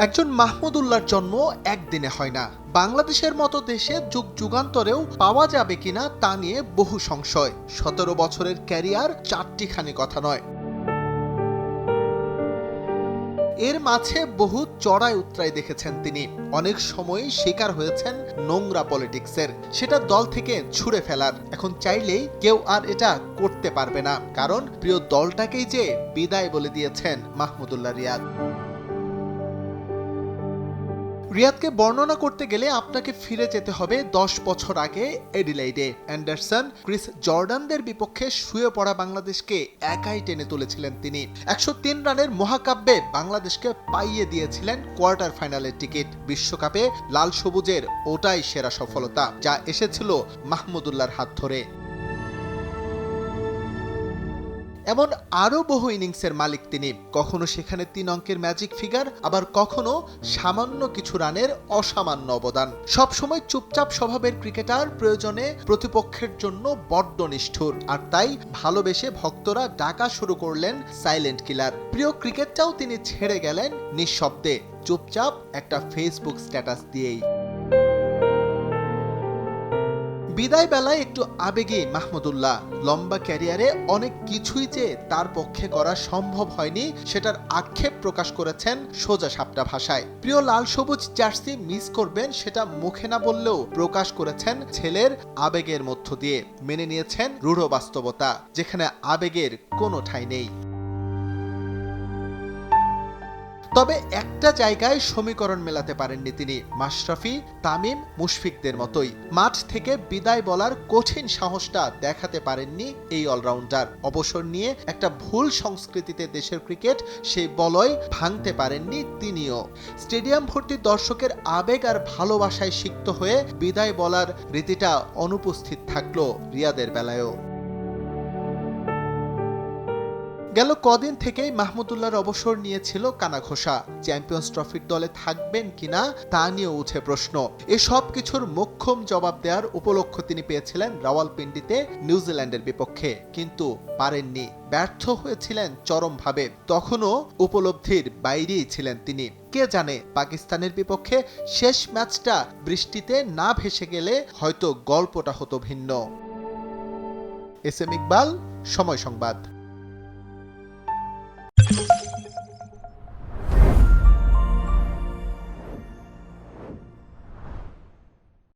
একজন মাহমুদুল্লাহর জন্ম একদিনে হয় না। বাংলাদেশের মতো দেশে যুগ যুগান্তরেও পাওয়া যাবে কিনা তা নিয়ে বহু সংশয়। ১৭ বছরের ক্যারিয়ার চারটিখানি কথা নয়। এর মাঝে বহু চড়াই উতরাই দেখেছেন তিনি। অনেক সময়ই শিকার হয়েছেন নোংরা পলিটিক্সের, সেটা দল থেকে ছুঁড়ে ফেলার। এখন চাইলেই কেউ আর এটা করতে পারবে না, কারণ প্রিয় দলটাকেই যে বিদায় বলে দিয়েছেন মাহমুদুল্লাহ রিয়াদ। রিয়াদকে বর্ণনা করতে গেলে আপনাকে ফিরে যেতে হবে ১০ বছর আগে এডিলেইডে। অ্যান্ডারসন, ক্রিস জর্ডানদের বিপক্ষে শুয়ে পড়া বাংলাদেশকে একাই টেনে তুলেছিলেন তিনি। ১০৩ রানের মহাকাব্যে বাংলাদেশকে পাইয়ে দিয়েছিলেন কোয়ার্টার ফাইনালের টিকিট। বিশ্বকাপে লাল সবুজের ওটাই সেরা সফলতা, যা এসেছিল মাহমুদুল্লাহর হাত ধরে। এমন আরও বহু ইনিংসের মালিক তিনি। কখনো সেখানে ৩ অঙ্কের ম্যাজিক ফিগার, আবার কখনো সামান্য কিছু রানের অসামান্য অবদান। সবসময় চুপচাপ স্বভাবের ক্রিকেটার, প্রয়োজনে প্রতিপক্ষের জন্য বড্ড নিষ্ঠুর। আর তাই ভালোবেসে ভক্তরা ডাকা শুরু করলেন সাইলেন্ট কিলার। প্রিয় ক্রিকেটটাও তিনি ছেড়ে গেলেন নিঃশব্দে, চুপচাপ একটা ফেসবুক স্ট্যাটাস দিয়েই। বিদায় বেলায় একটু আবেগী মাহমুদুল্লাহ। লম্বা ক্যারিয়ারে অনেক কিছুই যে তার পক্ষে করা সম্ভব হয়নি, সেটার আক্ষেপ প্রকাশ করেছেন সোজা সাপটা ভাষায়। প্রিয় লাল সবুজ জার্সি মিস করবেন, সেটা মুখে না বললেও প্রকাশ করেছেন ছেলের আবেগের মধ্য দিয়ে। মেনে নিয়েছেন রূঢ় বাস্তবতা, যেখানে আবেগের কোনো ঠাঁই নেই। তবে একটা জায়গায় সমীকরণ মেলাতে পারেননি তিনি। মাশরাফি, তামিম, মুশফিকদের মতোই মাঠ থেকে বিদায় বলার কঠিন সাহসটা দেখাতে পারেননি এই অলরাউন্ডার। অবসর নিয়ে একটা ভুল সংস্কৃতিতে দেশের ক্রিকেট, সেই বলয় ভাঙতে পারেননি তিনিও। স্টেডিয়াম ভর্তি দর্শকের আবেগ আর ভালোবাসায় সিক্ত হয়ে বিদায় বলার রীতিটা অনুপস্থিত থাকলো রিয়াদের বেলায়ও। গেল কদিন থেকেই মাহমুদুল্লাহর অবসর নিয়েছিল কানাঘোষা। চ্যাম্পিয়ন্স ট্রফির দলে থাকবেন কিনা তা নিয়ে উঠে প্রশ্ন। এসব কিছুর মোক্ষম জবাব দেওয়ার উপলক্ষ তিনি পেয়েছিলেন রাওয়ালপিন্ডিতে নিউজিল্যান্ডের বিপক্ষে, কিন্তু পারেননি। ব্যর্থ হয়েছিলেন চরমভাবে। তখনও উপলব্ধির বাইরেই ছিলেন তিনি। কে জানে, পাকিস্তানের বিপক্ষে শেষ ম্যাচটা বৃষ্টিতে না ভেসে গেলে হয়তো গল্পটা হতো ভিন্ন। এস এম ইকবাল, সময় সংবাদ।